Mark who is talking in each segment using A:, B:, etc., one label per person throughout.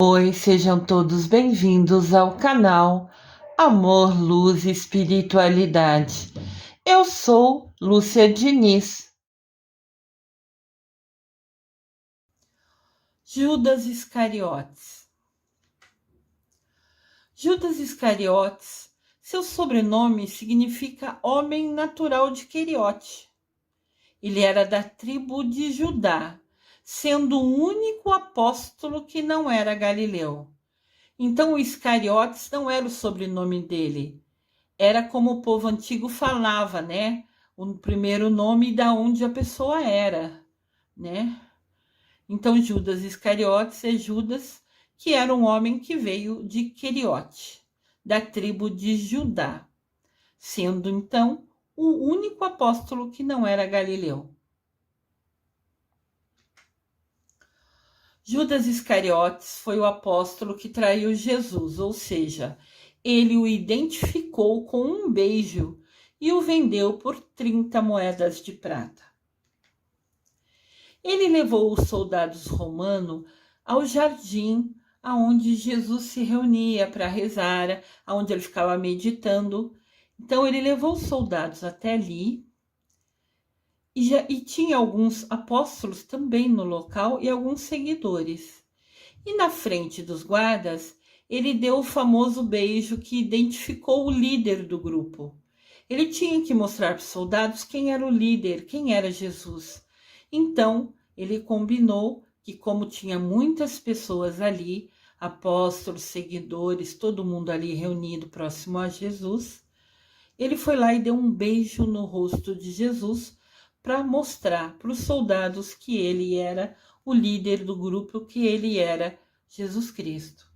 A: Oi, sejam todos bem-vindos ao canal Amor, Luz e Espiritualidade. Eu sou Lúcia Diniz. Judas Iscariotes. Judas Iscariotes, seu sobrenome significa homem natural de Queriote. Ele era da tribo de Judá, sendo o único apóstolo que não era galileu. Então, o Iscariotes não era o sobrenome dele. Era como o povo antigo falava, né? O primeiro nome da onde a pessoa era, né? Então, Judas Iscariotes é Judas, que era um homem que veio de Queriote, da tribo de Judá, sendo então o único apóstolo que não era galileu. Judas Iscariotes foi o apóstolo que traiu Jesus, ou seja, ele o identificou com um beijo e o vendeu por 30 moedas de prata. Ele levou os soldados romanos ao jardim aonde Jesus se reunia para rezar, aonde ele ficava meditando. Então ele levou os soldados até ali e tinha alguns apóstolos também no local e alguns seguidores. E na frente dos guardas, ele deu o famoso beijo que identificou o líder do grupo. Ele tinha que mostrar para os soldados quem era o líder, quem era Jesus. Então, ele combinou que, como tinha muitas pessoas ali, apóstolos, seguidores, todo mundo ali reunido próximo a Jesus, ele foi lá e deu um beijo no rosto de Jesus para mostrar para os soldados que ele era o líder do grupo, que ele era Jesus Cristo.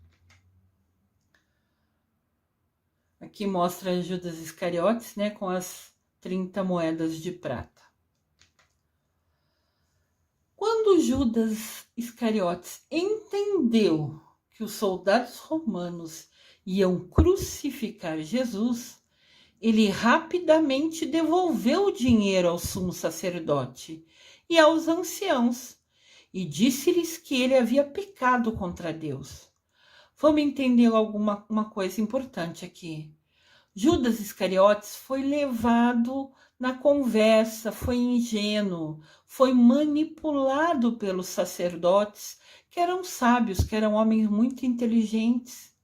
A: Aqui mostra Judas Iscariotes, né, com as 30 moedas de prata. Quando Judas Iscariotes entendeu que os soldados romanos iam crucificar Jesus, ele rapidamente devolveu o dinheiro ao sumo sacerdote e aos anciãos e disse-lhes que ele havia pecado contra Deus. Vamos entender uma coisa importante aqui. Judas Iscariotes foi levado na conversa, foi ingênuo, foi manipulado pelos sacerdotes, que eram sábios, que eram homens muito inteligentes.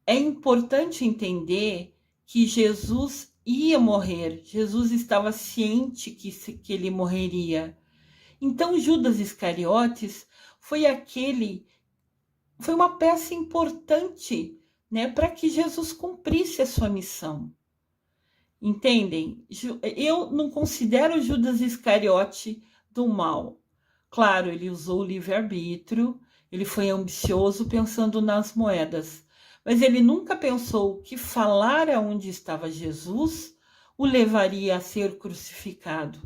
A: É importante entender que Jesus ia morrer, Jesus estava ciente que ele morreria. Então, Judas Iscariotes foi uma peça importante, né, para que Jesus cumprisse a sua missão. Entendem? Eu não considero Judas Iscariote do mal. Claro, ele usou o livre-arbítrio, ele foi ambicioso pensando nas moedas, mas ele nunca pensou que falar aonde estava Jesus o levaria a ser crucificado.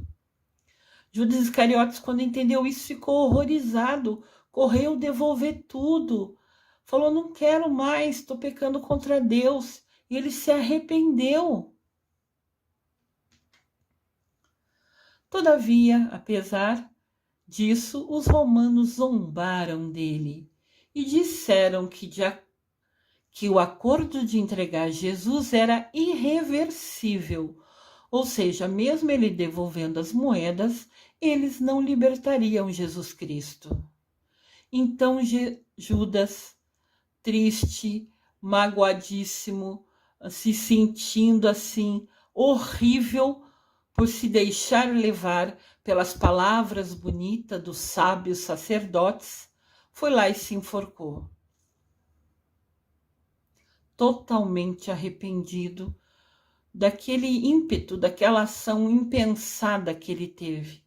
A: Judas Iscariotes, quando entendeu isso, ficou horrorizado, correu devolver tudo, falou: não quero mais, estou pecando contra Deus. E ele se arrependeu. Todavia, apesar disso, os romanos zombaram dele e disseram que o acordo de entregar Jesus era irreversível, ou seja, mesmo ele devolvendo as moedas, eles não libertariam Jesus Cristo. Então Judas, triste, magoadíssimo, se sentindo assim horrível por se deixar levar pelas palavras bonitas dos sábios sacerdotes, foi lá e se enforcou. Totalmente arrependido daquele ímpeto, daquela ação impensada que ele teve.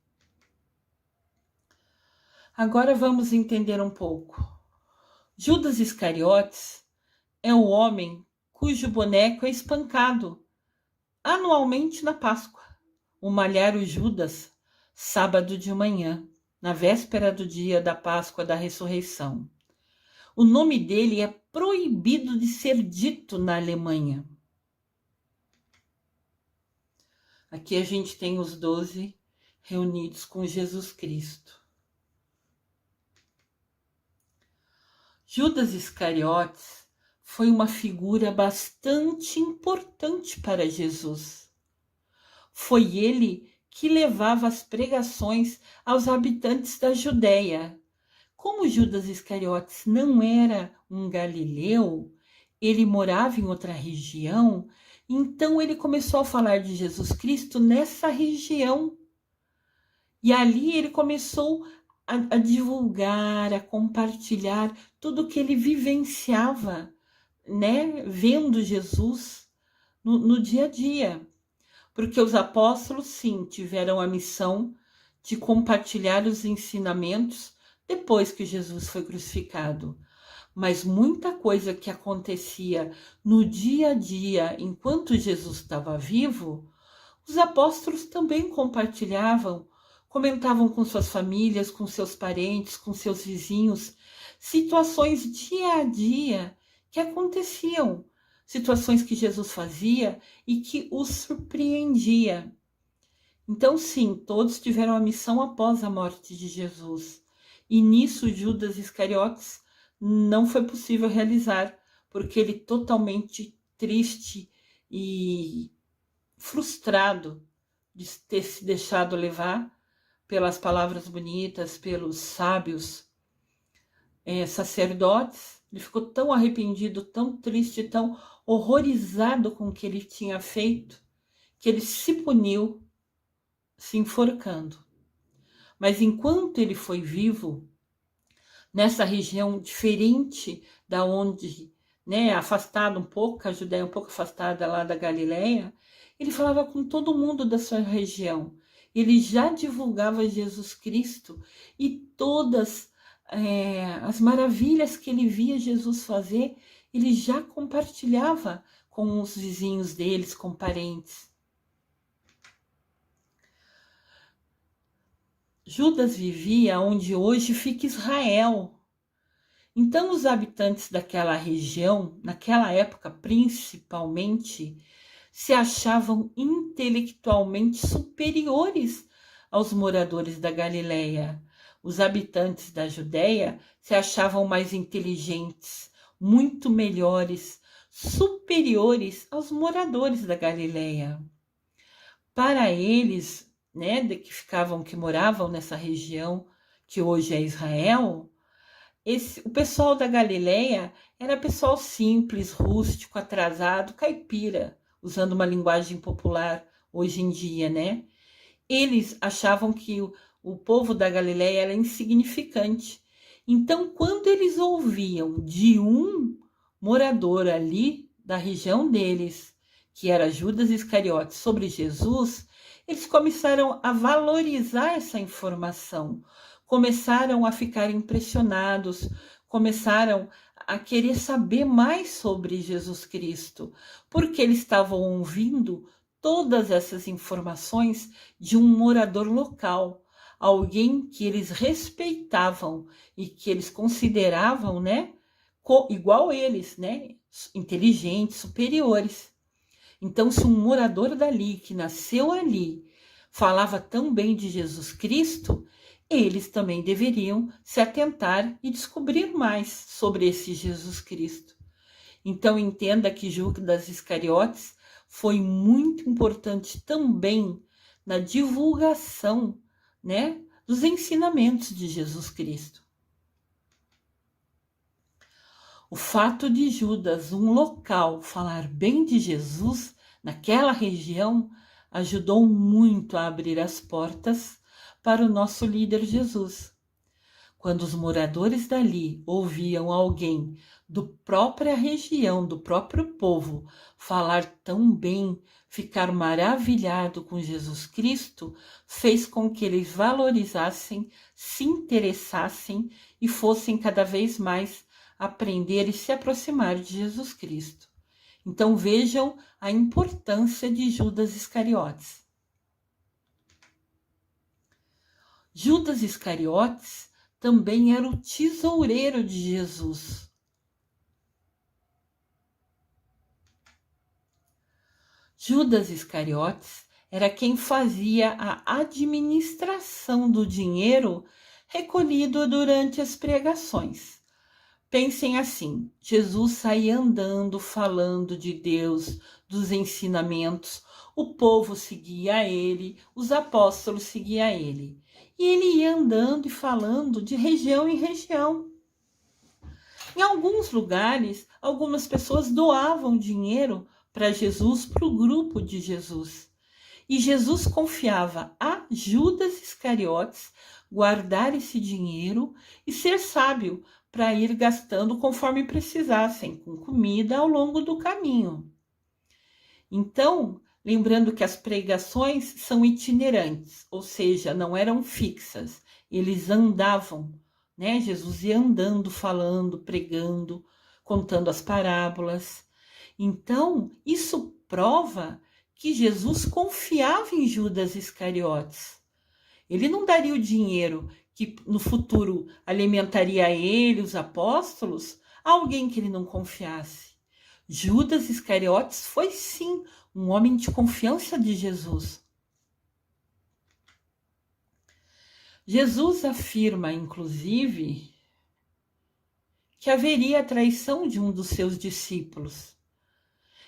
A: Agora vamos entender um pouco. Judas Iscariotes é o homem cujo boneco é espancado anualmente na Páscoa. O malhário Judas, sábado de manhã, na véspera do dia da Páscoa da Ressurreição. O nome dele é proibido de ser dito na Alemanha. Aqui a gente tem os 12 reunidos com Jesus Cristo. Judas Iscariotes foi uma figura bastante importante para Jesus. Foi ele que levava as pregações aos habitantes da Judéia. Como Judas Iscariotes não era um galileu, ele morava em outra região, então ele começou a falar de Jesus Cristo nessa região. E ali ele começou a divulgar, a compartilhar tudo que ele vivenciava, né? Vendo Jesus no dia a dia. Porque os apóstolos, sim, tiveram a missão de compartilhar os ensinamentos depois que Jesus foi crucificado. Mas muita coisa que acontecia no dia a dia, enquanto Jesus estava vivo, os apóstolos também compartilhavam, comentavam com suas famílias, com seus parentes, com seus vizinhos, situações dia a dia que aconteciam, situações que Jesus fazia e que os surpreendia. Então, sim, todos tiveram a missão após a morte de Jesus. E nisso Judas Iscariotes não foi possível realizar, porque ele totalmente triste e frustrado de ter se deixado levar pelas palavras bonitas, pelos sábios sacerdotes. Ele ficou tão arrependido, tão triste, tão horrorizado com o que ele tinha feito, que ele se puniu se enforcando. Mas enquanto ele foi vivo, nessa região diferente da onde, né, afastado um pouco, a Judéia um pouco afastada lá da Galileia, ele falava com todo mundo da sua região. Ele já divulgava Jesus Cristo e todas as maravilhas que ele via Jesus fazer, ele já compartilhava com os vizinhos deles, com parentes. Judas vivia onde hoje fica Israel. Então, os habitantes daquela região, naquela época principalmente, se achavam intelectualmente superiores aos moradores da Galileia. Os habitantes da Judéia se achavam mais inteligentes, muito melhores, superiores aos moradores da Galileia. Para eles, né, que moravam nessa região que hoje é Israel, o pessoal da Galileia era pessoal simples, rústico, atrasado, caipira, usando uma linguagem popular hoje em dia, né? Eles achavam que o povo da Galileia era insignificante. Então, quando eles ouviam de um morador ali da região deles, que era Judas Iscariotes, sobre Jesus, eles começaram a valorizar essa informação, começaram a ficar impressionados, começaram a querer saber mais sobre Jesus Cristo, porque eles estavam ouvindo todas essas informações de um morador local, alguém que eles respeitavam e que eles consideravam, né, igual eles, né, inteligentes, superiores. Então, se um morador dali, que nasceu ali, falava tão bem de Jesus Cristo, eles também deveriam se atentar e descobrir mais sobre esse Jesus Cristo. Então, entenda que Judas Iscariotes foi muito importante também na divulgação, né, dos ensinamentos de Jesus Cristo. O fato de Judas, um local, falar bem de Jesus naquela região ajudou muito a abrir as portas para o nosso líder Jesus. Quando os moradores dali ouviam alguém do própria região, do próprio povo, falar tão bem, ficar maravilhado com Jesus Cristo, fez com que eles valorizassem, se interessassem e fossem cada vez mais aprender e se aproximar de Jesus Cristo. Então vejam a importância de Judas Iscariotes. Judas Iscariotes também era o tesoureiro de Jesus. Judas Iscariotes era quem fazia a administração do dinheiro recolhido durante as pregações. Pensem assim: Jesus saía andando, falando de Deus, dos ensinamentos, o povo seguia ele, os apóstolos seguiam ele. E ele ia andando e falando de região em região. Em alguns lugares, algumas pessoas doavam dinheiro para Jesus, para o grupo de Jesus. E Jesus confiava a Judas Iscariotes guardar esse dinheiro e ser sábio para ir gastando conforme precisassem, com comida ao longo do caminho. Então, lembrando que as pregações são itinerantes, ou seja, não eram fixas, eles andavam, né? Jesus ia andando, falando, pregando, contando as parábolas. Então, isso prova que Jesus confiava em Judas Iscariotes. Ele não daria o dinheiro que no futuro alimentaria ele, os apóstolos, a alguém que ele não confiasse. Judas Iscariotes foi sim um homem de confiança de Jesus. Jesus afirma, inclusive, que haveria a traição de um dos seus discípulos.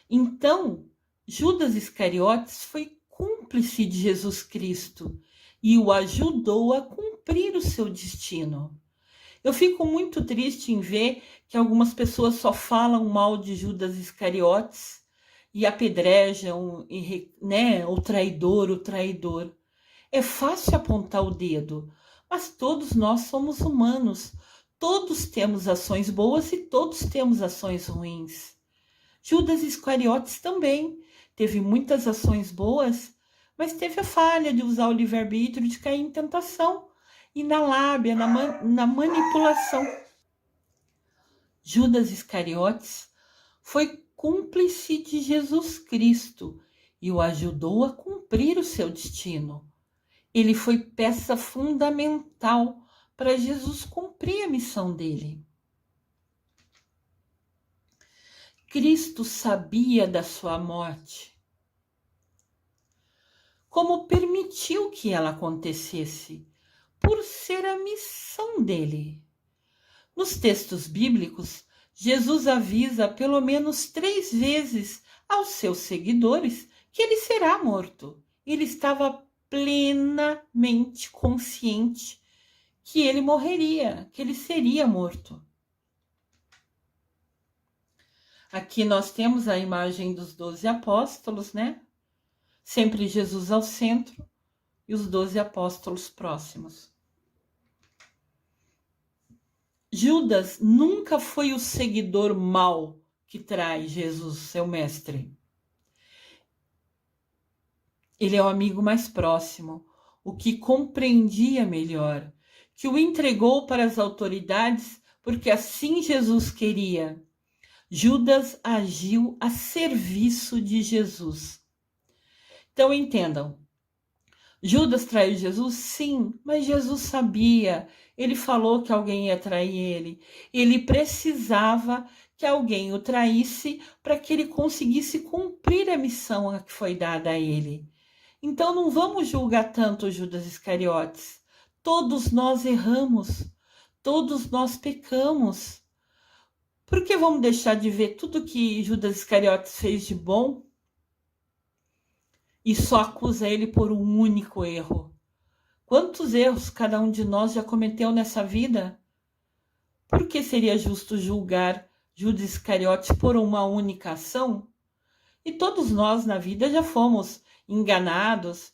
A: Então, Judas Iscariotes foi cúmplice de Jesus Cristo e o ajudou a cumprir o seu destino. Eu fico muito triste em ver que algumas pessoas só falam mal de Judas Iscariotes e apedrejam, né, o traidor. É fácil apontar o dedo, mas todos nós somos humanos. Todos temos ações boas e todos temos ações ruins. Judas Iscariotes também teve muitas ações boas, mas teve a falha de usar o livre-arbítrio, de cair em tentação e na lábia, na manipulação. Judas Iscariotes foi cúmplice de Jesus Cristo e o ajudou a cumprir o seu destino. Ele foi peça fundamental para Jesus cumprir a missão dele. Cristo sabia da sua morte. Como permitiu que ela acontecesse? Por ser a missão dele. Nos textos bíblicos, Jesus avisa pelo menos 3 vezes aos seus seguidores que ele será morto. Ele estava plenamente consciente que ele morreria, que ele seria morto. Aqui nós temos a imagem dos 12 apóstolos, né? Sempre Jesus ao centro e os 12 apóstolos próximos. Judas nunca foi o seguidor mau que trai Jesus, seu mestre. Ele é o amigo mais próximo, o que compreendia melhor, que o entregou para as autoridades, porque assim Jesus queria. Judas agiu a serviço de Jesus. Então entendam, Judas traiu Jesus? Sim, mas Jesus sabia. Ele falou que alguém ia trair ele. Ele precisava que alguém o traísse para que ele conseguisse cumprir a missão que foi dada a ele. Então não vamos julgar tanto Judas Iscariotes. Todos nós erramos, todos nós pecamos. Por que vamos deixar de ver tudo que Judas Iscariotes fez de bom e só acusa ele por um único erro? Quantos erros cada um de nós já cometeu nessa vida? Por que seria justo julgar Judas Iscariotes por uma única ação? E todos nós na vida já fomos enganados,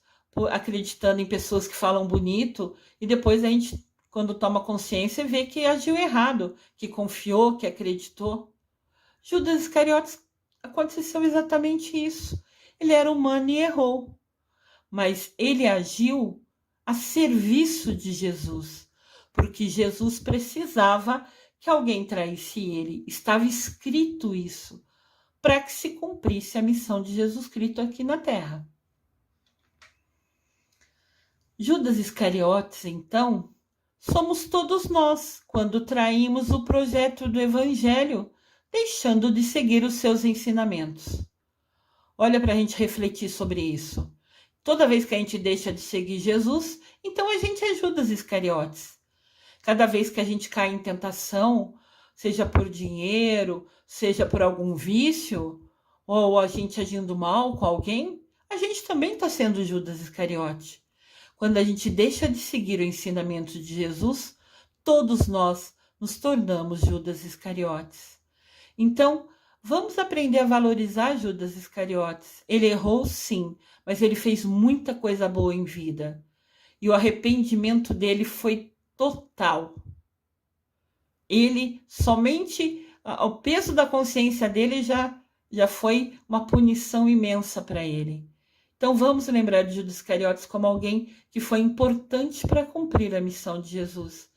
A: acreditando em pessoas que falam bonito, e depois a gente, quando toma consciência, vê que agiu errado, que confiou, que acreditou. Judas Iscariotes, aconteceu exatamente isso. Ele era humano e errou, mas ele agiu a serviço de Jesus, porque Jesus precisava que alguém traísse ele. Estava escrito isso, para que se cumprisse a missão de Jesus Cristo aqui na Terra. Judas Iscariotes, então, somos todos nós, quando traímos o projeto do Evangelho, deixando de seguir os seus ensinamentos. Olha para a gente refletir sobre isso. Toda vez que a gente deixa de seguir Jesus, então a gente é Judas Iscariotes. Cada vez que a gente cai em tentação, seja por dinheiro, seja por algum vício, ou a gente agindo mal com alguém, a gente também está sendo Judas Iscariote. Quando a gente deixa de seguir o ensinamento de Jesus, todos nós nos tornamos Judas Iscariotes. Então, vamos aprender a valorizar Judas Iscariotes. Ele errou sim, mas ele fez muita coisa boa em vida. E o arrependimento dele foi total. Ele somente, o peso da consciência dele já foi uma punição imensa para ele. Então vamos lembrar de Judas Iscariotes como alguém que foi importante para cumprir a missão de Jesus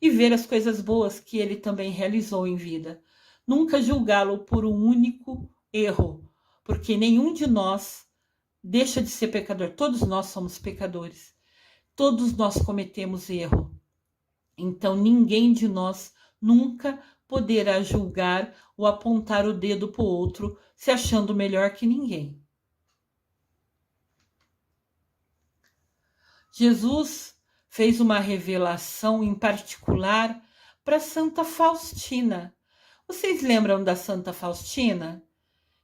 A: e ver as coisas boas que ele também realizou em vida. Nunca julgá-lo por um único erro, porque nenhum de nós deixa de ser pecador. Todos nós somos pecadores. Todos nós cometemos erro. Então ninguém de nós nunca poderá julgar ou apontar o dedo para o outro se achando melhor que ninguém. Jesus fez uma revelação em particular para Santa Faustina. Vocês lembram da Santa Faustina?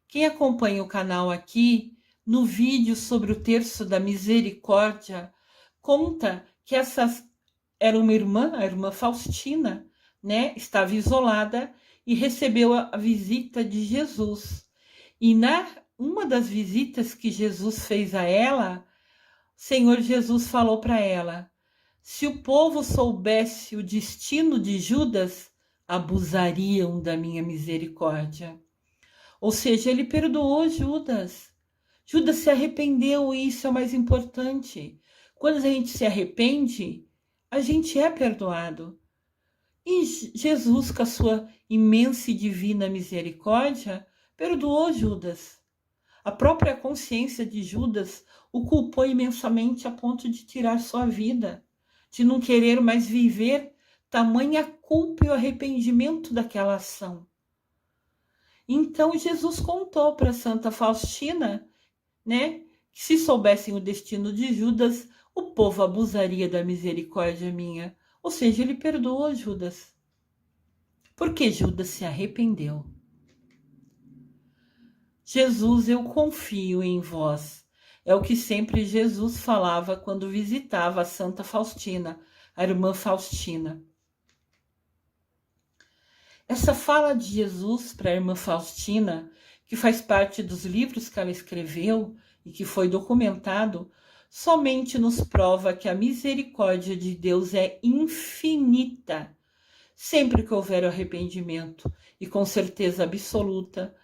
A: Quem acompanha o canal aqui, no vídeo sobre o Terço da Misericórdia, conta que essa era uma irmã, a irmã Faustina, né? Estava isolada e recebeu a visita de Jesus. E uma das visitas que Jesus fez a ela, Senhor Jesus falou para ela: se o povo soubesse o destino de Judas, abusariam da minha misericórdia. Ou seja, ele perdoou Judas. Judas se arrependeu e isso é o mais importante. Quando a gente se arrepende, a gente é perdoado. E Jesus, com a sua imensa e divina misericórdia, perdoou Judas. A própria consciência de Judas o culpou imensamente a ponto de tirar sua vida, de não querer mais viver, tamanha culpa e o arrependimento daquela ação. Então Jesus contou para Santa Faustina, né, que se soubessem o destino de Judas, o povo abusaria da misericórdia minha. Ou seja, ele perdoou Judas. Porque Judas se arrependeu. Jesus, eu confio em vós. É o que sempre Jesus falava quando visitava a Santa Faustina, a irmã Faustina. Essa fala de Jesus para a irmã Faustina, que faz parte dos livros que ela escreveu e que foi documentado, somente nos prova que a misericórdia de Deus é infinita, sempre que houver arrependimento, e com certeza absoluta,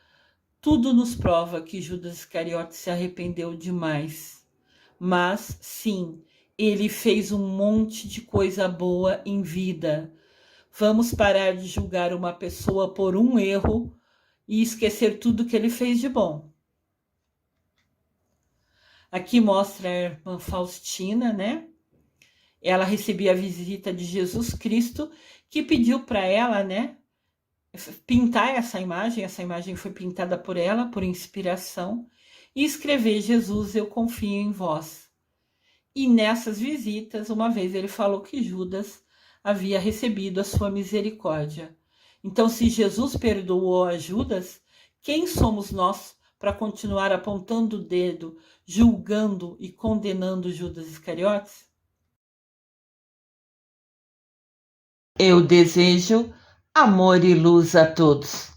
A: tudo nos prova que Judas Iscariote se arrependeu demais. Mas, sim, ele fez um monte de coisa boa em vida. Vamos parar de julgar uma pessoa por um erro e esquecer tudo que ele fez de bom. Aqui mostra a irmã Faustina, né? Ela recebia a visita de Jesus Cristo, que pediu para ela, né, pintar essa imagem foi pintada por ela, por inspiração, e escrever: Jesus, eu confio em vós. E nessas visitas, uma vez ele falou que Judas havia recebido a sua misericórdia. Então, se Jesus perdoou a Judas, quem somos nós para continuar apontando o dedo, julgando e condenando Judas Iscariotes? Eu desejo amor e luz a todos.